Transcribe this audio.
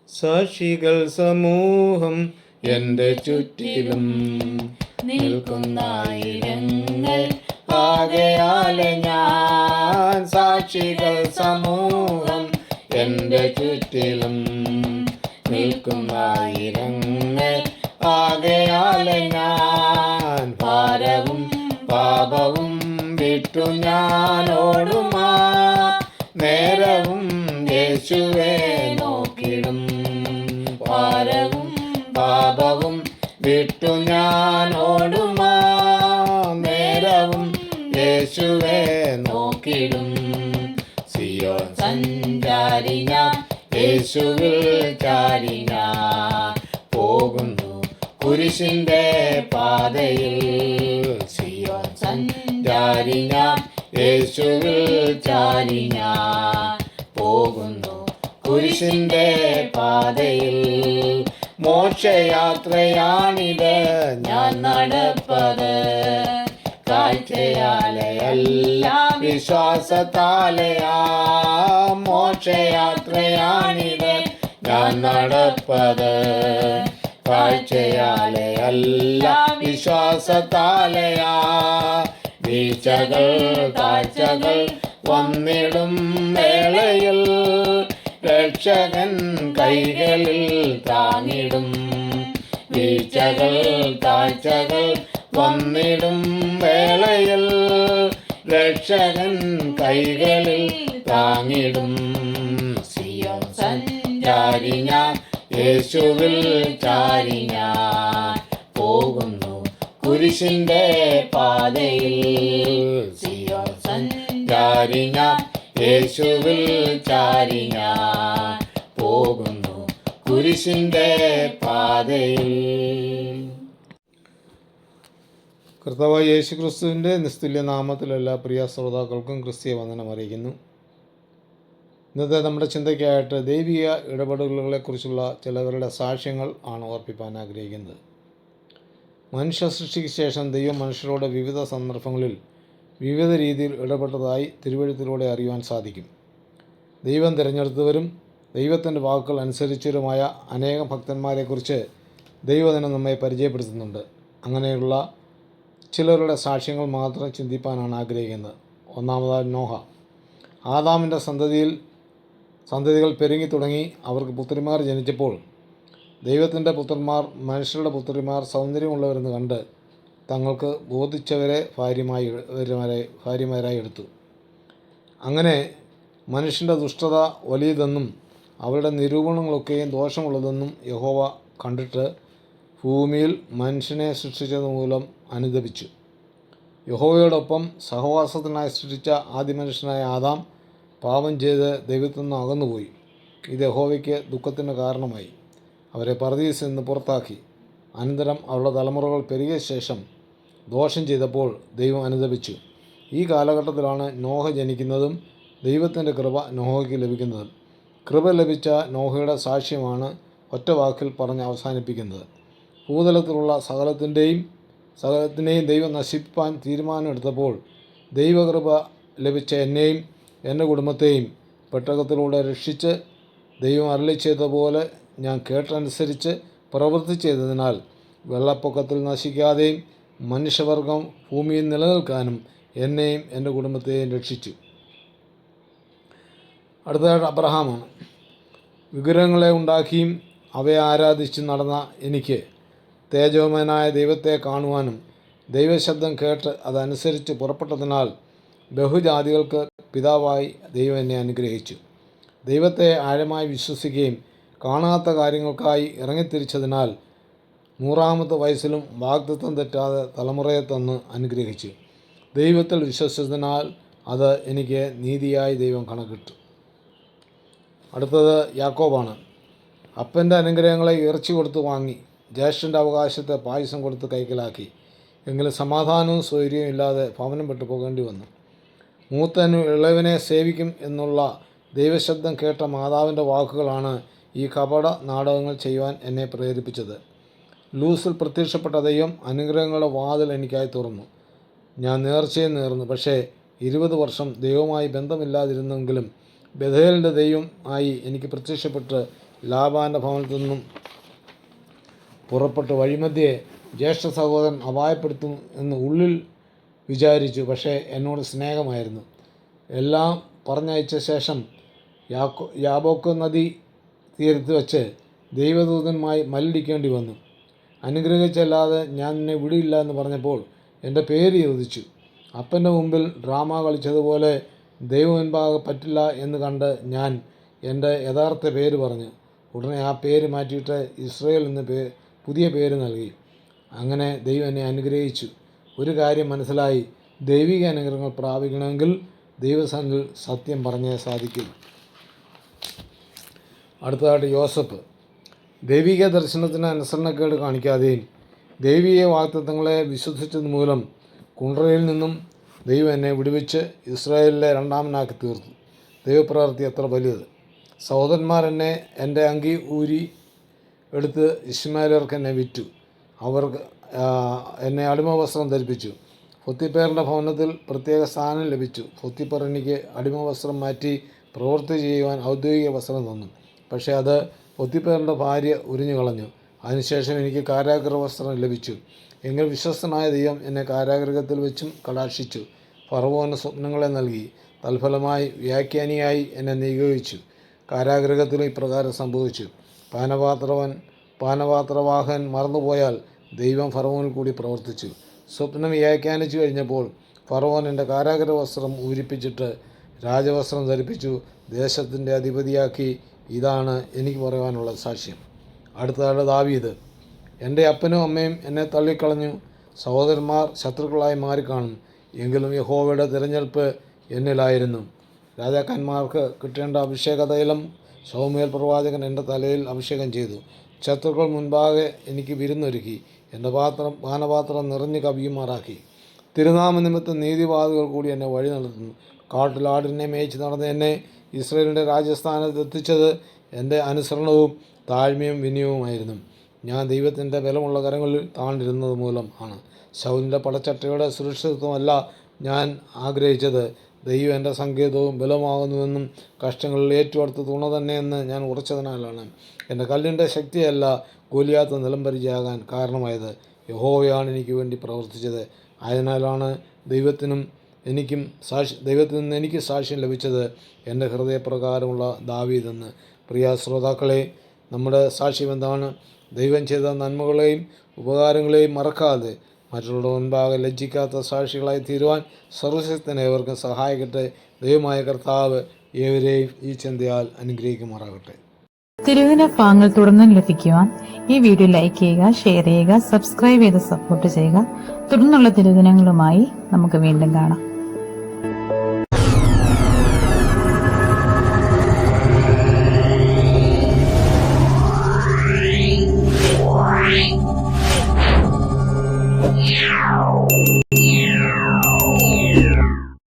സാക്ഷികൾ സമൂഹം എൻ്റെ ചുറ്റിലും നിൽക്കുന്നായിരങ്ങൾ ആകയാലെ ഞാൻ. സാക്ഷികൾ സമൂഹം എൻ്റെ ചുറ്റിലും നിൽക്കുന്നായിരങ്ങൾ ആകയാലെ ഞാൻ. ഭാരവും പാപവും വിട്ടു ഞാൻ ഓടുമാ നേരവും യേശുവേ നോക്കിടും. ഭാരവും പാപവും വിട്ടു ഞാൻ ഓടുമാ നേരവും യേശുവേ നോക്കിടും. സിയോൻ സഞ്ചാരി ഞാൻ, യേശുവിൽ ചാരി ഞാൻ പോകുന്നു കുരിശിന്റെ പാതയിൽ. സിയോൻ സഞ്ചാരി ഞാൻ, യേശുവിൽ ചാരി ഞാൻ പോകുന്നു കുരിശിന്റെ പാതയിൽ. മോക്ഷയാത്രയാണിത് ഞാൻ നടപ്പത്, കാഴ്ചയാലയല്ല വിശ്വാസത്താലയാ. മോക്ഷയാത്രയാണിത് ഞാൻ നടപ്പത്, കാഴ്ചയാലയല്ല വിശ്വാസത്താലയാ. വീഴ്ചകൾ താഴ്ചകൾ വന്നിടും വേളയിൽ രക്ഷകൻ കൈകളിൽ താങ്ങിടും. വീഴ്ചകൾ താഴ്ചകൾ വന്നിടും വേളയിൽ രക്ഷകൻ കൈകളിൽ താങ്ങിടും. സിയോൻ സഞ്ചാരി ഞാൻ, യേശുവിൽ ചാരി ഞാൻ പോകുന്നു കുരിശിന്റെ പാതയിൽ. സിയോൻ സഞ്ചാരി ഞാൻ, യേശുവിൽ ചാരി ഞാൻ പോകുന്നു കുരിശിന്റെ പാതയിൽ. കർത്താവായ യേശു ക്രിസ്തുവിൻ്റെ നിസ്തുല്യ നാമത്തിൽ എല്ലാ പ്രിയ ശ്രോതാക്കൾക്കും ക്രിസ്തീയ വന്ദനം അറിയിക്കുന്നു. ഇന്നത്തെ നമ്മുടെ ചിന്തയ്ക്കായിട്ട് ദൈവിക ഇടപെടലുകളെക്കുറിച്ചുള്ള ചിലവരുടെ സാക്ഷ്യങ്ങൾ ആണ് ഓർപ്പിക്കാൻ ആഗ്രഹിക്കുന്നത്. മനുഷ്യ സൃഷ്ടിക്ക് ശേഷം ദൈവം മനുഷ്യരോട് വിവിധ സന്ദർഭങ്ങളിൽ വിവിധ രീതിയിൽ ഇടപെട്ടതായി തിരുവെഴുത്തിലൂടെ അറിയുവാൻ സാധിക്കും. ദൈവം തിരഞ്ഞെടുത്തവരും ദൈവത്തിൻ്റെ വാക്കുകൾ അനുസരിച്ചവരുമായ അനേകം ഭക്തന്മാരെക്കുറിച്ച് ദൈവദിനം നമ്മെ പരിചയപ്പെടുത്തുന്നുണ്ട്. അങ്ങനെയുള്ള ചിലരുടെ സാക്ഷ്യങ്ങൾ മാത്രം ചിന്തിപ്പാനാണ് ആഗ്രഹിക്കുന്നത്. ഒന്നാമതായി നോഹ. ആദാമിൻ്റെ സന്തതികൾ പെരുങ്ങി തുടങ്ങി. അവർക്ക് പുത്രിമാർ ജനിച്ചപ്പോൾ ദൈവത്തിൻ്റെ പുത്രന്മാർ മനുഷ്യരുടെ പുത്രിമാർ സൗന്ദര്യമുള്ളവരെന്ന് കണ്ട് തങ്ങൾക്ക് ബോധിച്ചവരെ ഭാര്യമാരായി എടുത്തു. അങ്ങനെ മനുഷ്യൻ്റെ ദുഷ്ടത വലിയതെന്നും അവരുടെ നിരൂപണങ്ങളൊക്കെയും ദോഷമുള്ളതെന്നും യഹോവ കണ്ടിട്ട് ഭൂമിയിൽ മനുഷ്യനെ സൃഷ്ടിച്ചത് മൂലം അനുതപിച്ചു. യഹോവയോടൊപ്പം സഹവാസത്തിനായി സൃഷ്ടിച്ച ആദ്യ മനുഷ്യനായ ആദാം പാപം ചെയ്ത് ദൈവത്തിൽ നിന്ന് അകന്നുപോയി. ഇത് യഹോവയ്ക്ക് ദുഃഖത്തിന് കാരണമായി. അവരെ പർദീസിൽ നിന്ന് പുറത്താക്കി. അനന്തരം അവരുടെ തലമുറകൾ പെരുകിയ ശേഷം ദോഷം ചെയ്തപ്പോൾ ദൈവം അനുതപിച്ചു. ഈ കാലഘട്ടത്തിലാണ് നോഹ ജനിക്കുന്നതും ദൈവത്തിൻ്റെ കൃപ നോഹയ്ക്ക് ലഭിക്കുന്നതും. കൃപ ലഭിച്ച നോഹയുടെ സാക്ഷ്യമാണ് ഒറ്റ വാക്കിൽ പറഞ്ഞ് അവസാനിപ്പിക്കുന്നത്. ഭൂതലത്തിലുള്ള സകലത്തിനെയും ദൈവം നശിപ്പിക്കാൻ തീരുമാനമെടുത്തപ്പോൾ ദൈവകൃപ ലഭിച്ച എന്നെയും എൻ്റെ കുടുംബത്തെയും പെട്ടകത്തിലൂടെ രക്ഷിച്ച് ദൈവം അരുളിച്ചതുപോലെ ഞാൻ കേട്ടനുസരിച്ച് പ്രവർത്തിച്ചതിനാൽ വെള്ളപ്പൊക്കത്തിൽ നശിക്കാതെയും മനുഷ്യവർഗം ഭൂമിയിൽ നിലനിൽക്കാനും എന്നെയും എൻ്റെ കുടുംബത്തെയും രക്ഷിച്ചു. അടുത്തതായിട്ട് അബ്രഹാമാണ്. വിഗ്രഹങ്ങളെ ഉണ്ടാക്കിയും അവയെ ആരാധിച്ച് നടന്ന എനിക്ക് തേജോമയനായ ദൈവത്തെ കാണുവാനും ദൈവശബ്ദം കേട്ട് അതനുസരിച്ച് പുറപ്പെട്ടതിനാൽ ബഹുജാതികൾക്ക് പിതാവായി ദൈവം എന്നെ അനുഗ്രഹിച്ചു. ദൈവത്തെ ആഴമായി വിശ്വസിക്കുകയും കാണാത്ത കാര്യങ്ങൾക്കായി ഇറങ്ങിത്തിരിച്ചതിനാൽ 100-ാമത്തെ വയസ്സിലും വാഗ്ദത്തം തെറ്റാതെ തലമുറയെ തന്ന് അനുഗ്രഹിച്ചു. ദൈവത്തിൽ വിശ്വസിച്ചതിനാൽ അത് എനിക്ക് നീതിയായി ദൈവം കണക്കിട്ടു. അടുത്തത് യാക്കോബാണ്. അപ്പൻ്റെ അനുഗ്രഹങ്ങളെ ഇറച്ചി കൊടുത്ത് വാങ്ങി, ജ്യേഷ്ഠൻ്റെ അവകാശത്തെ പായസം കൊടുത്ത് കൈക്കലാക്കി. എങ്കിലും സമാധാനവും സ്വൈര്യവും ഇല്ലാതെ ഭവനം വിട്ടു പോകേണ്ടി വന്നു. മൂത്തനും ഇളയവനെ സേവിക്കും എന്നുള്ള ദൈവശബ്ദം കേട്ട മാതാവിൻ്റെ വാക്കുകളാണ് ഈ കപട നാടകങ്ങൾ ചെയ്യുവാൻ എന്നെ പ്രേരിപ്പിച്ചത്. ലൂസിൽ പ്രത്യക്ഷപ്പെട്ട ദൈവം അനുഗ്രഹങ്ങളുടെ വാതിൽ എനിക്കായി തുറന്നു. ഞാൻ നേർച്ചയും നേർന്നു. പക്ഷേ 20 വർഷം ദൈവവുമായി ബന്ധമില്ലാതിരുന്നെങ്കിലും ബഥേലിൻ്റെ ദൈവം ആയി എനിക്ക് പ്രത്യക്ഷപ്പെട്ട് ലാബാൻ്റെ ഭവനത്തിൽ നിന്നും പുറപ്പെട്ട് വഴിമധ്യേ ജ്യേഷ്ഠ സഹോദരൻ അപായപ്പെടുത്തും എന്ന് ഉള്ളിൽ വിചാരിച്ചു. പക്ഷേ എന്നോട് സ്നേഹമായിരുന്നു. എല്ലാം പറഞ്ഞയച്ച ശേഷം യാബോക്ക് നദി തീരത്ത് വെച്ച് ദൈവദൂതനുമായി മല്ലടിക്കേണ്ടി വന്നു. അനുഗ്രഹിച്ചല്ലാതെ ഞാൻ നിന്നെ വിടില്ല എന്ന് പറഞ്ഞപ്പോൾ എൻ്റെ പേര് ചോദിച്ചു. അപ്പൻ്റെ മുമ്പിൽ ഡ്രാമ കളിച്ചതുപോലെ ദൈവമുൻപാകെ പറ്റില്ല എന്ന് കണ്ട് ഞാൻ എൻ്റെ യഥാർത്ഥ പേര് പറഞ്ഞു. ഉടനെ ആ പേര് മാറ്റിയിട്ട് ഇസ്രയേൽ എന്ന് പുതിയ പേര് നൽകി. അങ്ങനെ ദൈവം എന്നെ അനുഗ്രഹിച്ചു. ഒരു കാര്യം മനസ്സിലായി, ദൈവിക അനുഗ്രഹങ്ങൾ പ്രാപിക്കണമെങ്കിൽ ദൈവസന്നിധിയിൽ സത്യം പറഞ്ഞേ സാധിക്കും. അടുത്തതായിട്ട് യോസഫ്. ദൈവിക ദർശനത്തിന് അനുസരണക്കേട് കാണിക്കാതെയും ദൈവിക വാഗ്ദത്തങ്ങളെ വിശ്വസിച്ചത് മൂലം കുണ്ട്രയിൽ നിന്നും ദൈവം എന്നെ വിടുവിച്ച് ഇസ്രായേലിലെ രണ്ടാമനാക്കി തീർത്തു. ദൈവപ്രവൃത്തി എത്ര വലുത്! സഹോദരന്മാർ എൻ്റെ അങ്കി ഊരി എടുത്ത് ഇശ്മായേലർക്ക് എന്നെ വിറ്റു. അവർക്ക് എന്നെ അടിമവസ്ത്രം ധരിപ്പിച്ചു. പൊത്തിപ്പേറിൻ്റെ ഭവനത്തിൽ പ്രത്യേക സ്ഥാനം ലഭിച്ചു. പൊത്തിപ്പർ എനിക്ക് അടിമവസ്ത്രം മാറ്റി പ്രവൃത്തി ചെയ്യുവാൻ ഔദ്യോഗിക വസ്ത്രം തന്നു. പക്ഷേ അത് പൊത്തിപ്പേറിൻ്റെ ഭാര്യ ഉരിഞ്ഞു കളഞ്ഞു. അതിനുശേഷം എനിക്ക് കാരാഗൃഹ വസ്ത്രം ലഭിച്ചു. എങ്കിൽ വിശ്വസ്തനായ ദൈവം എന്നെ കാരാഗൃഹത്തിൽ വെച്ചും കടാക്ഷിച്ചു. ഫറവോന് സ്വപ്നങ്ങളെ നൽകി. തൽഫലമായി വ്യാഖ്യാനിയായി എന്നെ നിയോഗിച്ചു. കാരാഗൃഹത്തിൽ ഇപ്രകാരം സംഭവിച്ചു. പാനപാത്രവാഹൻ മറന്നുപോയാൽ ദൈവം ഫറവോനിൽ കൂടി പ്രവർത്തിച്ചു. സ്വപ്നം വ്യാഖ്യാനിച്ചു കഴിഞ്ഞപ്പോൾ ഫറവോൻ എൻ്റെ കാരാഗൃഹ വസ്ത്രം ഊരിപ്പിച്ചിട്ട് രാജവസ്ത്രം ധരിപ്പിച്ചു, ദേശത്തിൻ്റെ അധിപതിയാക്കി. ഇതാണ് എനിക്ക് പറയുവാനുള്ള സാക്ഷ്യം. അടുത്തതാണ് ദാവീദ്. എൻ്റെ അപ്പനും അമ്മയും എന്നെ തള്ളിക്കളഞ്ഞു. സഹോദരന്മാർ ശത്രുക്കളായി മാറിക്കാണും. എങ്കിലും യഹോവയുടെ തിരഞ്ഞെടുപ്പ് എന്നിലായിരുന്നു. രാജാക്കന്മാർക്ക് കിട്ടേണ്ട അഭിഷേക തൈലം ശമൂവേൽ പ്രവാചകൻ എൻ്റെ തലയിൽ അഭിഷേകം ചെയ്തു. ശത്രുക്കൾ മുൻപാകെ എനിക്ക് വിരുന്നൊരുക്കി. എൻ്റെ പാനപാത്രം നിറഞ്ഞു കവിയുമാറാക്കി. തിരുനാമനിമിത്തം നീതിവാദികൾ കൂടി എന്നെ വഴി നടത്തുന്നു. കാട്ടിലാടിനെ മേയിച്ച് നടന്ന് എന്നെ ഇസ്രായേലിൻ്റെ രാജസ്ഥാനത്ത് എത്തിച്ചത് എൻ്റെ അനുസരണവും താഴ്മയും വിനയവുമായിരുന്നു. ഞാൻ ദൈവത്തിൻ്റെ ബലമുള്ള കരങ്ങളിൽ താണിരുന്നത് മൂലം ആണ്. ശൗലിൻ്റെ പടച്ചട്ടയുടെ സുരക്ഷിതത്വമല്ല ഞാൻ ആഗ്രഹിച്ചത്. ദൈവം എൻ്റെ സങ്കേതവും ബലമാകുന്നുവെന്നും കഷ്ടങ്ങളിൽ ഏറ്റുവടുത്ത തുണ തന്നെയെന്ന് ഞാൻ ഉറച്ചതിനാലാണ്. എൻ്റെ കല്ലിൻ്റെ ശക്തിയല്ല ഗോലിയാത്ത് നിലംപരിചയാകാൻ കാരണമായത്. യഹോവയാണ് എനിക്ക് വേണ്ടി പ്രവർത്തിച്ചത്. ആയതിനാലാണ് ദൈവത്തിൽ നിന്ന് എനിക്ക് സാക്ഷ്യം ലഭിച്ചത്. എൻ്റെ ഹൃദയപ്രകാരമുള്ള ദാവീദെന്ന്. പ്രിയ ശ്രോതാക്കളെ, നമ്മുടെ സാക്ഷ്യം എന്താണ്? ദൈവം ചെയ്ത നന്മകളെയും ഉപകാരങ്ങളെയും മറക്കാതെ മറ്റുള്ളവരുടെ മുൻപാകെ ലജ്ജിക്കാത്ത സാക്ഷികളായി തീരുവാൻ സർവശക്തൻ ഏവർക്കും സഹായിക്കട്ടെ. ദൈവമായ കർത്താവ് ഏവരെയും ഈ ചിന്തയാൽ അനുഗ്രഹിക്കുമാറാകട്ടെ. തിരുദിന ഭാഗങ്ങൾ തുടർന്നും ലഭിക്കുവാൻ ഈ വീഡിയോ ലൈക്ക് ചെയ്യുക, ഷെയർ ചെയ്യുക, സബ്സ്ക്രൈബ് ചെയ്ത് സപ്പോർട്ട് ചെയ്യുക. തുടർന്നുള്ള തിരുദിനങ്ങളുമായി നമുക്ക് വീണ്ടും കാണാം.